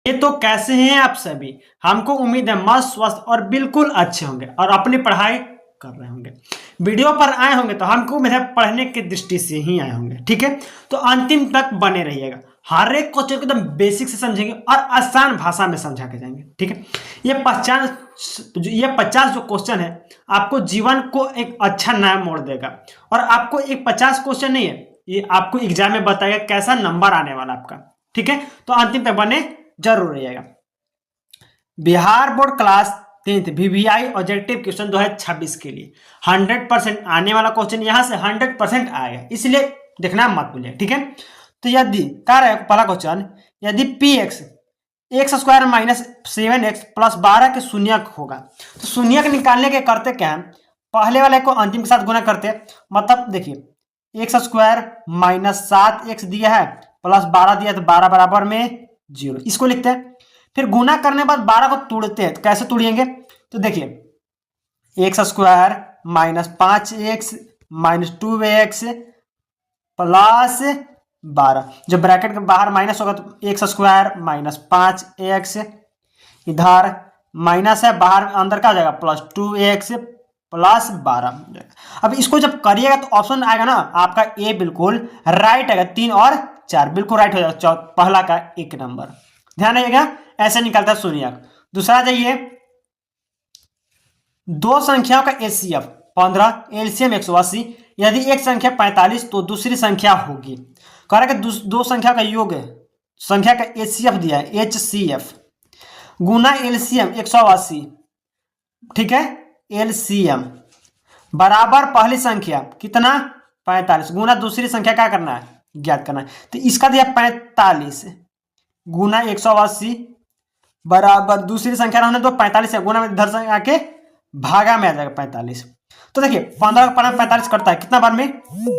ये तो कैसे हैं आप सभी। हमको उम्मीद है मस्त स्वस्थ और बिल्कुल अच्छे होंगे और अपनी पढ़ाई कर रहे होंगे। वीडियो पर आए होंगे तो हमको उम्मीद है पढ़ने की दृष्टि से ही आए होंगे। ठीक है, तो अंतिम तक बने रहिएगा। हर एक क्वेश्चन को एकदम बेसिक से समझेंगे और आसान भाषा में समझा के जाएंगे। ठीक है, ये 50 जो क्वेश्चन है आपको जीवन को एक अच्छा नया मोड़ देगा। और आपको एक 50 क्वेश्चन नहीं है, ये आपको एग्जाम में बताएगा कैसा नंबर आने वाला आपका। ठीक है, तो अंतिम तक बने जरूर रहिएगा। Bihar board class 10th VVI objective question 2026 के लिए 100% आने वाला क्वेश्चन यहां से 100% आएगा, इसलिए देखना मत भूलिए। ठीक है, तो यदि पहला क्वेश्चन, यदि px x² minus 7x plus 12 के शून्यक होगा, तो शून्यक निकालने के करते क्या है, पहले वाले को अंतिम के साथ गुना करते हैं। मतलब देखिए x² माइनस 7x दिया है प्लस 12 दिया है, तो 12 बराबर में 0, इसको लिखते हैं। फिर गुना करने के बाद 12 को तोड़ते हैं, तो कैसे तोड़ेंगे, तो देखिए x² minus 5x minus 2x plus 12, जब ब्रैकेट के बाहर माइनस होगा तो x² माइनस 5x, इधर माइनस है बाहर अंदर का हो जाएगा प्लस 2x प्लस 12। अब इसको जब करिएगा तो ऑप्शन आएगा ना आपका ए, बिल्कुल राइट आएगा। 3 और 4 बिल्कुल राइट हो जाएगा, पहला का 1 नंबर। ध्यान रखिएगा, ऐसे निकलता है शून्यक। दूसरा जाइए, दो संख्याओं का एचसीएफ 15, एलसीएम 180, यदि एक संख्या 45 तो दूसरी संख्या होगी। कह रहा है कि दो संख्या का योग है, संख्या का एचसीएफ दिया है, एचसीएफ गुना एलसीएम 180। ठीक है, एलसीएम बराबर पहली संख्या कितना 45 गुना दूसरी संख्या क्या करना है, ज्ञात करना है। तो इसका दिया 45 गुना 180 बराबर दूसरी संख्या रहने दो 45 है, गुना में इधर से आके भागा में आ जाएगा 45। तो देखिए 15 का पढ़ा 45 करता है कितना बार में,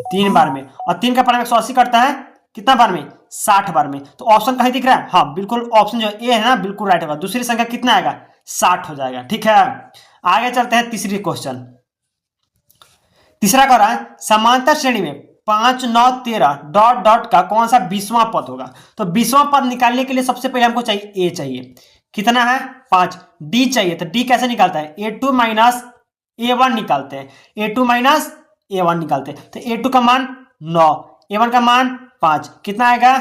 3 बार में, और 3 का पढ़ा 180 करता है कितना बार में, 60 बार में। तो ऑप्शन कहीं दिख रहा है, हाँ बिल्कुल ऑप्शन जो ए है ना बिल्कुल राइट होगा, दूसरी संख्या कितना आएगा 60 हो जाएगा। ठीक है, आगे चलते हैं तीसरी क्वेश्चन। तीसरा कह रहा है समांतर श्रेणी में 5, 9, 13 डॉट डॉट का कौन सा 20वां पद होगा। तो 20वां पद निकालने के लिए सबसे पहले हमको चाहिए ए चाहिए, कितना है 5, डी चाहिए। तो डी कैसे निकालता है, a2 माइनस a1 निकालते हैं, a2 माइनस a1 निकालते हैं। तो a2 का मान 9, a1 का मान 5, कितना आएगा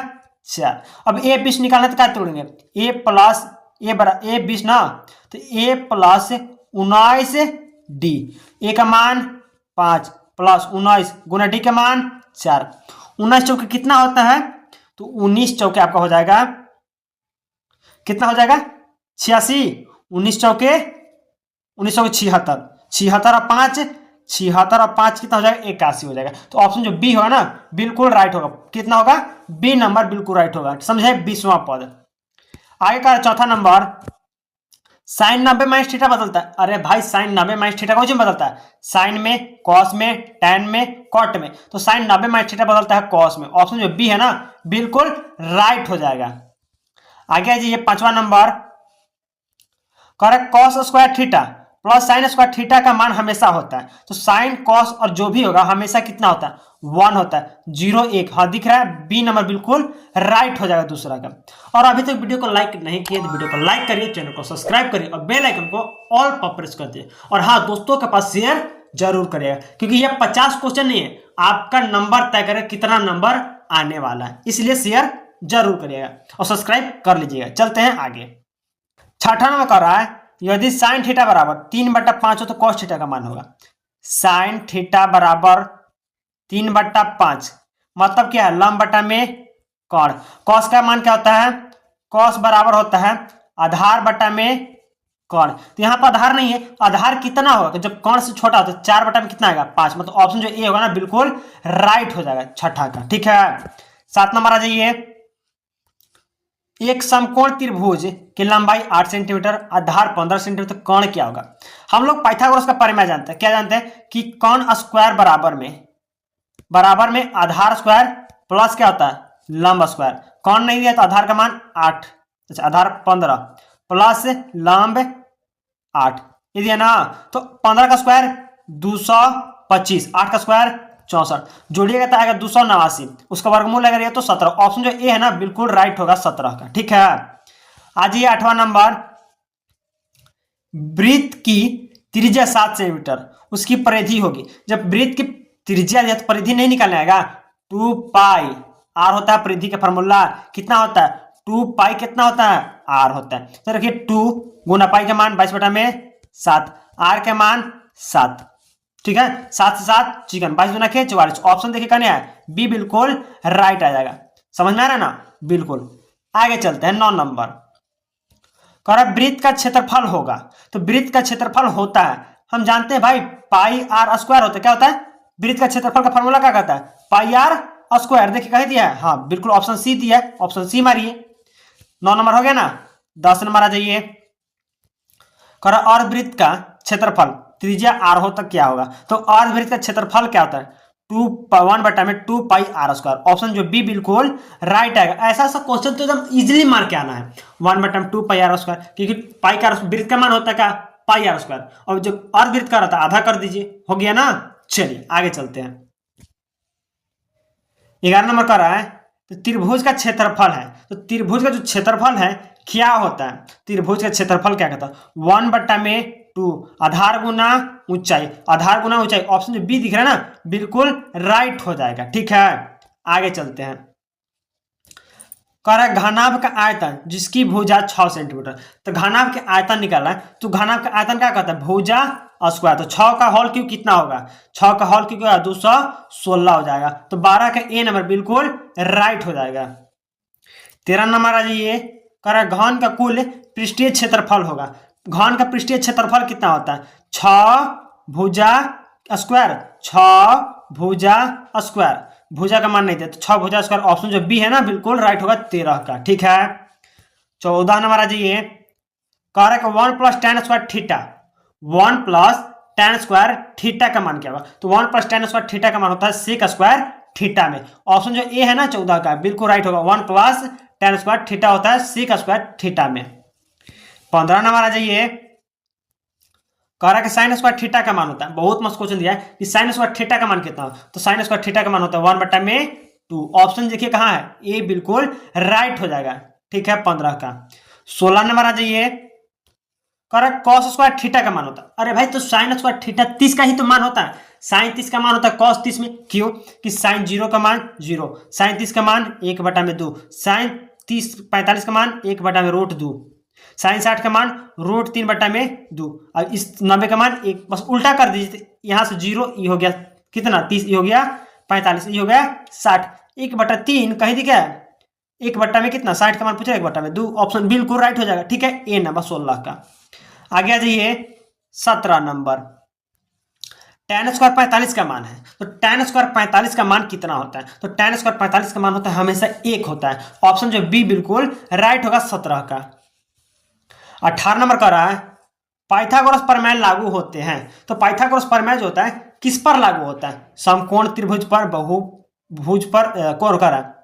4। अब a 20 निकालना तो क्या तोड़ेंगे, a प्लस a 20 ना, तो a प्लस 19 डी, a का मान 5 प्लस 19 गुना डी का मान 4। 19 चौके कितना होता है, तो 19 चौके आपका हो जाएगा कितना हो जाएगा 86, 19 चौके 76, 76 और 5 76 और 5 कितना हो जाएगा 81 हो जाएगा। तो ऑप्शन जो बी होगा ना बिल्कुल राइट होगा, कितना होगा बी नंबर बिल्कुल राइट होगा, समझे 20वां पद। आगे का चौथा नंबर, साइन 90 माइनस थीटा बदलता है। अरे भाई साइन 90 माइनस थीटा कौन बदलता है, साइन में, कॉस में, टैन में, कॉट में। तो साइन 90 माइनस थीटा बदलता है कॉस में, ऑप्शन जो बी है ना बिल्कुल राइट हो जाएगा। आगे आइए 5वां number, correct cos square theta plus sine square theta का मान हमेशा होता है। तो साइन कॉस और जो भी होगा हमेशा कितना होता है 1 होता है, 0 1, हाँ दिख रहा है बी नंबर बिल्कुल राइट हो जाएगा दूसरा का। और अभी तक वीडियो को लाइक नहीं किए तो वीडियो को लाइक करिए, चैनल को सब्सक्राइब करिए और बेल आइकन को ऑल पर प्रेस कर दिए। और हाँ दोस्तों के पास शेयर जरूर करिएगा, क्योंकि ये 50 क्वेश्चन नहीं है, आपका नंबर तय करे कितना नंबर आने वाला है, इसलिए शेयर जरूर करिएगा और सब्सक्राइब कर लीजिएगा। चलते हैं आगे। छठा नंबर कर रहा है, यदि साइन थीटा बराबर 3/5 हो तो कॉस थीटा का मान होगा। साइन थीटा बराबर 3/5 मतलब क्या है, लंब बटा में कोण। कॉस का मान क्या होता है, कॉस बराबर होता है आधार बटा में कोण। तो यहाँ पर आधार नहीं है, आधार कितना होगा, तो जब कोण से छोटा हो तो 4 बटा में कितना आएगा 5, मतलब ऑप्शन जो ए होगा ना बिल्कुल राइट हो जाएगा छठा का। ठीक है, 7 नंबर आ जाइए, एक समकोण त्रिभुज की लंबाई 8 सेंटीमीटर, आधार 15 सेंटीमीटर, तो कोण क्या होगा। हम लोग पाइथागोरस का परिमेय जानते हैं, क्या जानते हैं कि कोण स्क्वायर बराबर में आधार स्क्वायर प्लस क्या होता है लंब स्क्वायर। कोण नहीं दिया तो आधार का मान 8, अच्छा आधार 15 प्लस लंब 8, ये दिया ना, तो 15 का स्क्वायर 225, 8 का स्क्वायर 64, जोड़िएगा तो आएगा 289, उसका वर्गमूल अगर ये तो 17, ऑप्शन जो ए है ना बिल्कुल राइट होगा 17 का। ठीक है, आज ये 8वां नंबर, वृत्त की त्रिज्या 7 सेंटीमीटर, उसकी परिधि होगी। जब वृत्त की त्रिज्या है तो परिधि नहीं निकालना आएगा, 2 पाई आर होता है परिधि का फॉर्मूला, कितना होता है 2 पाई, कितना होता है आर होता है। तो देखिए 2 गुना पाई का मान 22/7, आर का मान 7, ठीक है, 7 से 7 चिकन, 22 गुना के 44। ऑप्शन देखिए कहने है बी बिल्कुल राइट आ जाएगा। समझ में आ रहा है ना, बिल्कुल। आगे चलते हैं 9 नंबर, कह रहा वृत्त का क्षेत्रफल होगा। तो वृत्त का क्षेत्रफल होता है, हम जानते हैं भाई पाई आर स्क्वायर होता है। क्या होता है वृत्त का क्षेत्रफल का फॉर्मूला, क्या कहता है पाई आर स्क्वायर। देखिए कह दिया है, हाँ बिल्कुल ऑप्शन सी दिया है, ऑप्शन सी मारिए। 9 नंबर हो गया ना। 10 नंबर आ जाइए, कह रहा और वृत्त का क्षेत्रफल त्रिज्या आर हो तक क्या होगा। तो और वृत्त का क्षेत्रफल क्या होता है 2 पाई आर स्क्वायर। ऑप्शन जो बी बिल्कुल राइट आएगा। ऐसा ऐसा क्वेश्चन तो एकदम इजीली मार के आना है, 1/2 पाई आर स्क्वायर, क्योंकि पाई का वृत्त का मान होता है क्या पाई आर स्क्वायर, और जो और वृत्त का रहता है आधा कर दीजिए, हो गया ना। चलिए आगे चलते हैं। 11 नंबर का रहा है, तो त्रिभुज का क्षेत्रफल है। तो त्रिभुज का जो क्षेत्रफल है क्या होता है, त्रिभुज का क्षेत्रफल क्या कहता है 1/2 आधार गुना ऊंचाई, आधार गुना ऊंचाई। ऑप्शन जो बी दिख रहा है ना बिल्कुल राइट हो जाएगा, ठीक है। आगे चलते हैं, कह रहा है घनाभ का आयतन जिसकी भुजा 6 सेंटीमीटर। तो घनाभ के आयतन निकालना है, तो घनाभ का आयतन क्या कहता है भुजा स्क्वायर। तो 6 का होल क्यूब कितना होगा, 6 का होल क्यूब 216 हो जाएगा। तो 12 का ए नंबर बिल्कुल राइट हो जाएगा। 13 नंबर आ जाइए, कह रहा है घन का कुल पृष्ठीय क्षेत्रफल होगा। घन का पृष्ठीय क्षेत्रफल कितना होता है 6 भुजा स्क्वायर, 6 भुजा स्क्वायर, भुजा का मान नहीं दिया तो 6 भुजा स्क्वायर। ऑप्शन जो बी है ना बिल्कुल राइट होगा 13 का, ठीक है। 14 नंबर आ जाइए, कह रहा है 1 + tan square theta, 1 + tan square theta का मान क्या होगा। तो 1 + tan स्क्वायर थीटा का मान होता है sec स्क्वायर थीटा में। ऑप्शन जो ए है ना 14 का बिल्कुल राइट होगा, 1 + tan स्क्वायर थीटा होता है sec स्क्वायर थीटा में। 15 नंबर आ जाइए, कह रहा है कि साइन स्क्वायर थीटा का मान होता है, बहुत मस्त क्वेश्चन दिया है कि साइन स्क्वायर थीटा का मान कितना हो। तो साइन स्क्वायर थीटा का मान होता है 1/2। ऑप्शन देखिए कहाँ है ए बिल्कुल राइट हो जाएगा, ठीक है 15 का। 16 नंबर आ जाइए, कह रहा है cos स्क्वायर थीटा का मान होता है। अरे भाई तो साइन स्क्वायर थीटा 30 का ही तो मान होता है, साइन 30 का मान होता है cos 30 में। क्यों कि साइन 0 का मान 0, साइन 30 का मान 1/2, साइन 45 का मान 1/√2, साइन 60 का मान √3/2। अब इस 90 का मान एक बस उल्टा कर दीजिए, यहां से 0 ये हो गया कितना 30, ये हो गया 45, ये हो गया 60, 1/3 कहीं दिखा है 1 में कितना 60 का मान पूछ रहा है 1/2। ऑप्शन बिल्कुल राइट हो जाएगा, ठीक है ए नंबर 16 का। आगे आ जाइए 17 नंबर, tan स्क्वायर 45 का मान है। तो tan स्क्वायर 45 का मान कितना होता है। तो tan स्क्वायर 45 का मान होता है हमेशा 1 होता है। ऑप्शन जो बी बिल्कुल राइट होगा 17 का। 18 नंबर का रहा है पाइथागोरस प्रमेय लागू होते हैं। तो पाइथागोरस प्रमेय जो होता है किस पर लागू होता है, समकोण त्रिभुज पर, बहुभुज पर, कौन कर रहा है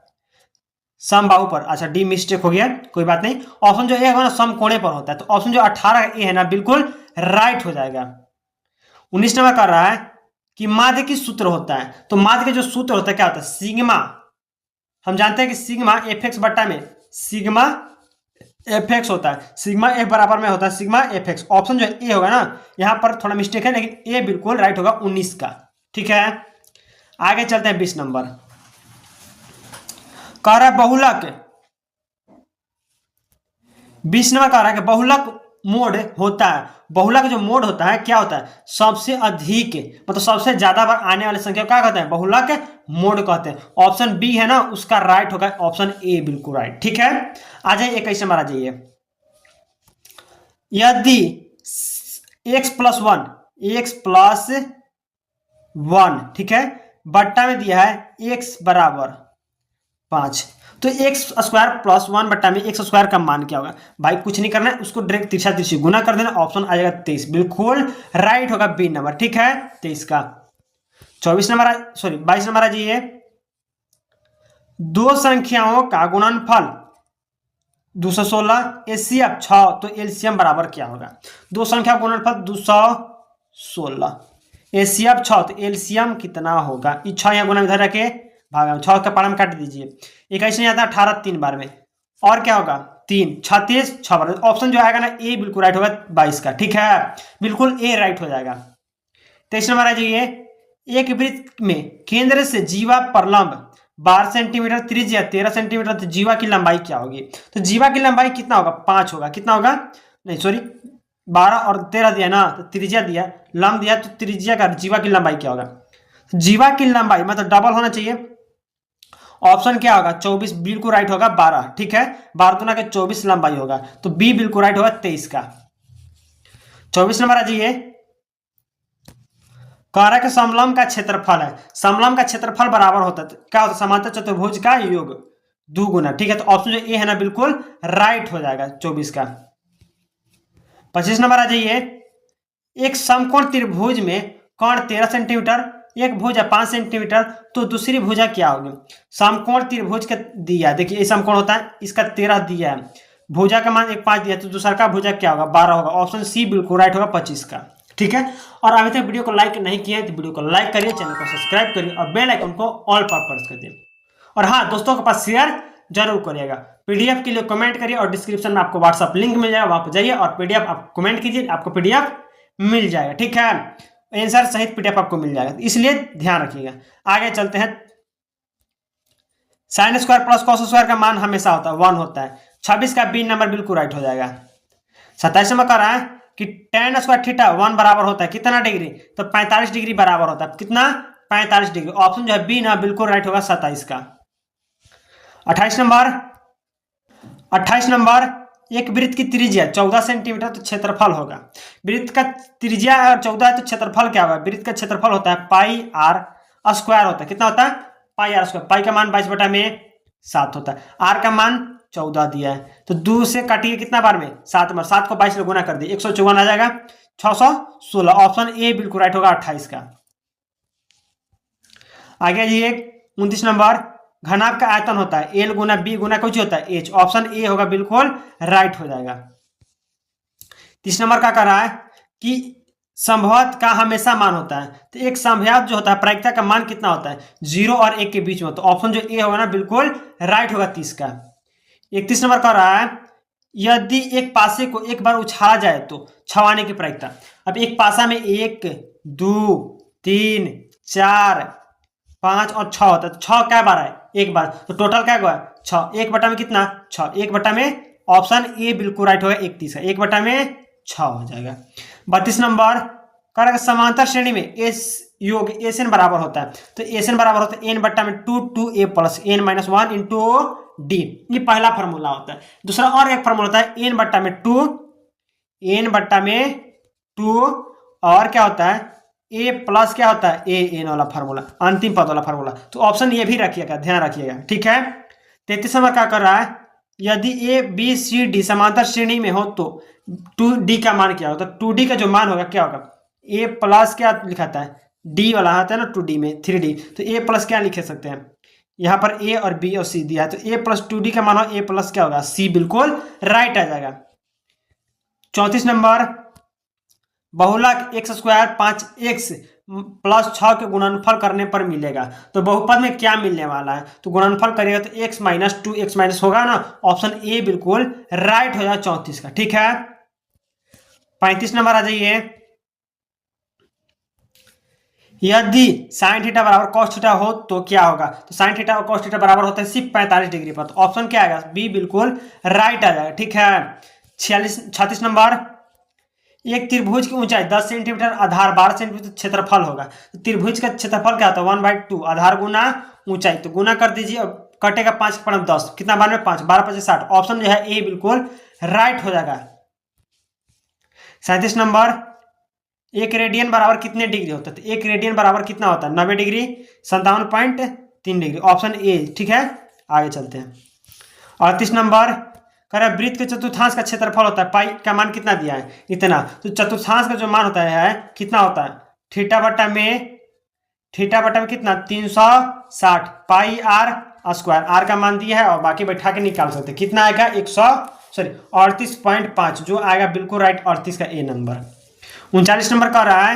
समबाहु पर। अच्छा डी मिस्टेक हो गया, कोई बात नहीं। ऑप्शन जो ए है ना समकोणे पर होता है। तो ऑप्शन जो 18 ए है ना बिल्कुल राइट हो जाएगा। 19 नंबर कर रहा है कि माध्य की सूत्र होता है। तो माध्य के जो सूत्र होता है क्या होता है सिग्मा। हम जानते हैं कि सिग्मा एफ एक्स बट्टा में सिग्मा एफ एक्स होता है, सिग्मा एफ बराबर में होता है सिग्मा एफ एक्स। ऑप्शन जो ए होगा ना यहां पर थोड़ा मिस्टेक है, लेकिन ए बिल्कुल राइट होगा 19 का, ठीक है। आगे चलते हैं 20 नंबर, कह रहा है बहुलक। 20 नंबर कह रहा है कि बहुलक मोड होता है। बहुलक जो मोड होता है क्या होता है सबसे अधिक मतलब सबसे ज्यादा बार आने वाली संख्या क्या कहते हैं बहुलक मोड कहते हैं। ऑप्शन बी है ना उसका राइट होगा ऑप्शन ए बिल्कुल राइट, ठीक है। आ जाइए 21 नंबर आ जाइए, यदि x + 1 x + 1 ठीक है बट्टा में दिया है x = 5, तो x स्क्वायर + 1 में x स्क्वायर का मान क्या होगा। भाई कुछ नहीं करना है, उसको डायरेक्ट तिरछा तिरछी गुना कर देना। ऑप्शन आ जाएगा 23 बिल्कुल राइट होगा बी नंबर, ठीक है 23 का। 22 नंबर आ जाइए, दो संख्याओं का गुणनफल 216 एचसीएफ 6, तो एलसीएम बराबर क्या होगा। दो संख्या गुणनफल 216 एचसीएफ 6, तो एलसीएम कितना होगा। 6 यहाँ गुना इधर रखे भागा 6 का पारा में काट दीजिए। 21 नहीं आता 18 3 बार में और क्या होगा 3, 36, 6 ऑप्शन जो आएगा ना ए बिल्कुल राइट होगा 22 का। ठीक है, बिल्कुल ए राइट हो जाएगा। 23 नंबर आ जाइए, एक वृत्त में केंद्र से जीवा परलंब 12 सेंटीमीटर, त्रिज्या 13 सेंटीमीटर, तो जीवा की लंबाई क्या होगी? तो जीवा की लंबाई कितना होगा? 5 होगा। कितना होगा? नहीं सॉरी, 12 और 13 दिया ना, तो त्रिज्या दिया, लंब दिया, तो त्रिज्या का जीवा की लंबाई क्या होगा? जीवा की लंबाई मतलब डबल होना चाहिए। ऑप्शन क्या होगा? 24 बिल्कुल राइट होगा। 12, ठीक है, 12 दुना के 24 लंबाई होगा, तो बी बिल्कुल राइट होगा 23 का। 24 नंबर आ जाइए, कारक समलंब का क्षेत्रफल है। समलंब का क्षेत्रफल बराबर होता है, क्या होता है? समांतर चतुर्भुज का योग दुगुना। ठीक है, तो ऑप्शन जो ए है ना बिल्कुल राइट हो जाएगा 24 का। 25 नंबर आ जाइए, एक समकोण त्रिभुज में कोण 13 सेंटीमीटर, एक भुजा 5 सेंटीमीटर, तो दूसरी भुजा क्या होगी? समकोण त्रिभुज का दिया, देखिए ये समकोण होता है, इसका 13 दिया है, भुजा का मान 1 5 दिया, तो दूसरा का भुजा क्या होगा? 12 होगा। ऑप्शन सी बिल्कुल राइट होगा 25 का। ठीक है, और अभी तक वीडियो को लाइक नहीं किया है तो वीडियो को लाइक करिए, चैनल को सब्सक्राइब करिए और बेल आइकन को ऑल पर प्रेस कर दिए। और हाँ, दोस्तों के पास शेयर जरूर करिएगा। पीडीएफ के लिए कमेंट करिए और डिस्क्रिप्शन में आपको व्हाट्सअप लिंक मिल जाएगा, वहां पर जाइए और पीडीएफ आप कमेंट कीजिए, आपको पीडीएफ मिल जाएगा। ठीक है, आंसर सहित पीडीएफ आपको मिल जाएगा, इसलिए ध्यान रखिएगा। आगे चलते हैं, sine square plus cos square का मान हमेशा होता है 1 होता है। 26 का बी नंबर बिल्कुल राइट हो जाएगा। 27 नंबर कह रहा है कि tan स्क्वायर थीटा 1 बराबर होता है कितना डिग्री? तो 45 डिग्री बराबर होता है। कितना? 45 डिग्री। ऑप्शन जो है बी ना बिल्कुल राइट होगा 27 का। 28 नंबर, 28 नंबर, एक वृत्त की त्रिज्या 14 सेंटीमीटर, तो क्षेत्रफल होगा। वृत्त का त्रिज्या 14 है तो क्षेत्रफल क्या होगा? वृत्त का क्षेत्रफल होता है पाई आर स्क्वायर होता है। कितना होता है? पाई आर स्क्वायर। पाई का मान 22/7 होता है, आर का मान 14 दिया है, तो 2 से काटिए कितना बार में? 7 बार। 7 को 22 से गुना कर दिए, 154 आ जाएगा, 616। ऑप्शन ए बिल्कुल राइट होगा 28 का। आगे जी 29 नंबर, घनाभ का आयतन होता है एल गुना बी गुना कुछ होता है एच। ऑप्शन ए होगा बिल्कुल राइट हो जाएगा। 30 नंबर का कह रहा है कि संभवत का हमेशा मान होता है, तो एक संभव जो होता है प्रायिकता का मान कितना होता है? 0 और 1 के बीच में। तो ऑप्शन जो ए होगा ना बिल्कुल राइट होगा 30 का। 31 नंबर कह रहा है, यदि एक पासे को एक बार उछाला जाए तो छवाने की प्रायिकता। अब एक पासा में 1 2 3 4 5 और 6 होता है, तो 6 क्या बार है? एक बार, तो टोटल क्या हुआ? 6। 1 बटा में कितना? 6। 1 बटा में ऑप्शन ए बिल्कुल राइट होगा 31 का। 1 बटा में 6 हो जाएगा। 32 नंबर, करेगा समांतर श्रेणी में एस योग एस एन बराबर होता है, तो एस एन बराबर होता है एन बटा में 2 A plus N minus 1 into D. ये पहला फॉर्मूला होता है। दूसरा और एक फॉर्मूला होता है एन बटा में 2, एन बटा में 2, और क्या होता है? ए प्लस क्या होता है? ए एन वाला फार्मूला, अंतिम पद वाला फार्मूला। तो ऑप्शन ये भी रखिएगा, ध्यान रखिएगा। ठीक है, 33 नंबर क्या कर रहा है, यदि ए बी सी डी समांतर श्रेणी में हो तो 2d का मान क्या होगा? तो 2d का जो मान होगा क्या होगा? ए प्लस क्या लिखाता है? डी वाला आता है ना 2d में 3d, तो ए प्लस क्या लिख सकते हैं? यहाँ पर ए और बी और सी दिया है, तो ए प्लस 2d का मान हो ए प्लस क्या होगा? सी बिल्कुल राइट आ जाएगा। 34 नंबर, बहुलक एक्स स्क्वायर 5x प्लस 6 के गुणनफल करने पर मिलेगा, तो बहुपद में क्या मिलने वाला है? तो गुणनफल करेगा तो x माइनस 2x माइनस होगा ना। ऑप्शन ए बिल्कुल राइट हो जाएगा 34 का। ठीक है, 35 नंबर आ जाइए, यदि साइन थीटा बराबर कॉस थीटा हो तो क्या होगा? तो साइन थीटा और कॉस थीटा बराबर होता है सिर्फ 45 डिग्री पर, तो ऑप्शन क्या आएगा? बी बिल्कुल राइट आ जाएगा। ठीक है, 36 नंबर, एक त्रिभुज की ऊंचाई 10 सेंटीमीटर, आधार 12 सेंटीमीटर, क्षेत्रफल होगा। तो त्रिभुज का क्षेत्रफल क्या होता है? 1/2 आधार गुना ऊंचाई, तो गुना कर दीजिए और कटेगा 5 पर 10, कितना 12 में 5, 12 5 60। ऑप्शन जो है ए बिल्कुल राइट हो जाएगा। 37 नंबर, एक रेडियन बराबर कितने डिग्री होता है? तो एक रेडियन बराबर कितना होता है? 90 डिग्री, 57.3 डिग्री। Option A. ठीक है, आगे चलते हैं। 38 नंबर, कह वृत्त के चतुर्थांश का क्षेत्रफल होता है, पाई का मान कितना दिया है? इतना। तो चतुर्थांश का जो मान होता है कितना होता है? थीटा बटा में कितना? 360 पाई आर स्क्वायर। आर का मान दिया है और बाकी बैठा के निकाल सकते हैं। कितना आएगा? 38.5 जो आएगा बिल्कुल राइट 38 का ए नंबर। 39 नंबर कह रहा है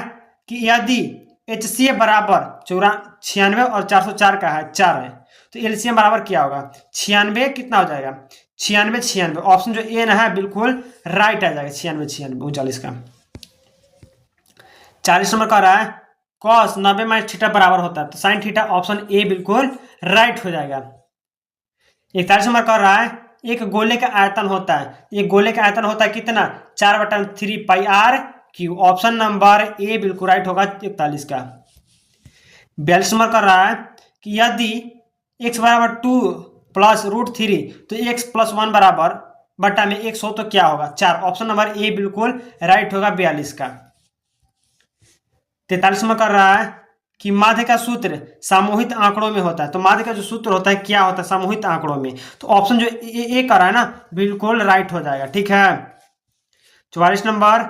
कि यदि HCF बराबर 96 और 404 का है 4 है, तो एलसीएम बराबर क्या होगा? 96 कितना हो जाएगा? 96 96, ऑप्शन जो ए ना है बिल्कुल राइट आ जाएगा। 96 96 39 का। 40 नंबर कह रहा है कॉस 90 माइनस थीटा बराबर होता है, तो साइन थीटा ऑप्शन ए बिल्कुल राइट हो जाएगा। 41 नंबर कह रहा है एक गोले का आयतन होता है, एक गोले का आयतन होता है कितना, 4/3 pi R cube, option number A बिल्कुल राइट होगा 41 का। 42 नंबर कर रहा है कि यदि x बराबर 2 प्लस √3 तो x + 1 बराबर बटा में x हो तो क्या होगा, 4, ऑप्शन नंबर ए बिल्कुल राइट होगा 42 का। 43 नंबर कर रहा है कि माध्य का सूत्र सामूहिक आंकड़ों में होता है, तो माध्य का जो सूत्र होता है क्या होता है सामूहिक आंकड़ों में, तो ऑप्शन जो ए कर रहा है ना बिल्कुल राइट हो जाएगा। ठीक है। 44 नंबर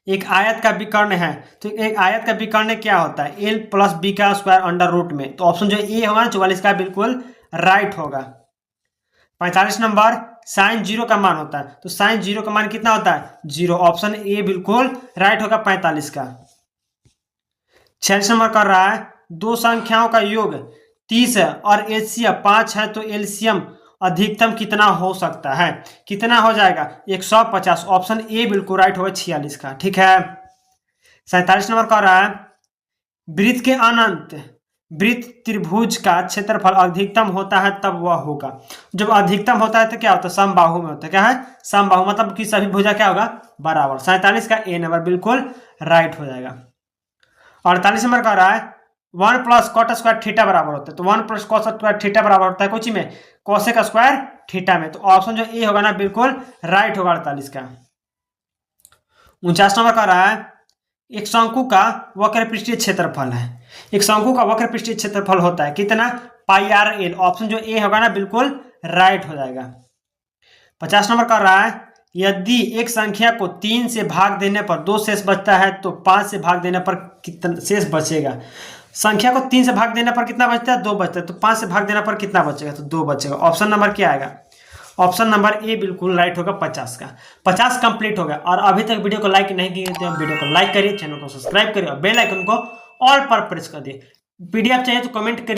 एक आयत का विकर्ण है, तो एक आयत का विकर्ण क्या होता है, l + b² अंडर रूट में, तो ऑप्शन जो ए होगा ना 44 का बिल्कुल राइट होगा। 45 नंबर साइन 0 का मान होता है, तो साइन 0 का मान कितना होता है 0, ऑप्शन ए बिल्कुल राइट होगा 45 का। 46 नंबर कर रहा है दो संख्याओं का योग 30 है और एचसीएफ 5 है, तो एलसीएम अधिकतम कितना हो सकता है, कितना हो जाएगा 150, ऑप्शन ए बिल्कुल राइट होगा 46 का। ठीक है। 47 नंबर कह रहा है वृत्त के अनंत वृत्त त्रिभुज का क्षेत्रफल अधिकतम होता है तब वह होगा, जब अधिकतम होता है तो क्या होता है समबाहु में होता है, क्या है समबाहु, मतलब कि सभी भुजा क्या होगा बराबर। 47 का ए नंबर बिल्कुल राइट हो जाएगा। 48 नंबर कह रहा है 1 + cot² थीटा बराबर होता है, तो 1 + cos² थीटा बराबर होता है कुछ में cosec² थीटा में, तो ऑप्शन जो ए होगा ना बिल्कुल राइट होगा 48 का। 49 नंबर कह रहा है एक शंकु का वक्र पृष्ठीय क्षेत्रफल है, एक शंकु का वक्र पृष्ठीय क्षेत्रफल होता है कितना πr/l, ऑप्शन जो ए होगा ना बिल्कुल राइट हो जाएगा। 50 नंबर कर रहा है यदि एक संख्या को 3 से भाग देने पर 2 शेष बचता है तो 5 से भाग देने पर कितना शेष बचेगा, संख्या को 3 से भाग देने पर कितना बचता है 2 बचता है, तो 5 से भाग देने पर कितना बचेगा तो 2 बचेगा, ऑप्शन नंबर क्या आएगा, ऑप्शन नंबर ए बिल्कुल राइट होगा 50 का। 50 कंप्लीट हो गया। और अभी तक वीडियो को लाइक नहीं किए तो वीडियो को लाइक करिए, चैनल को सब्सक्राइब करिए और बेल आइकन को ऑल पर प्रेस कर दिए। पीडीएफ चाहिए तो कमेंट करिए।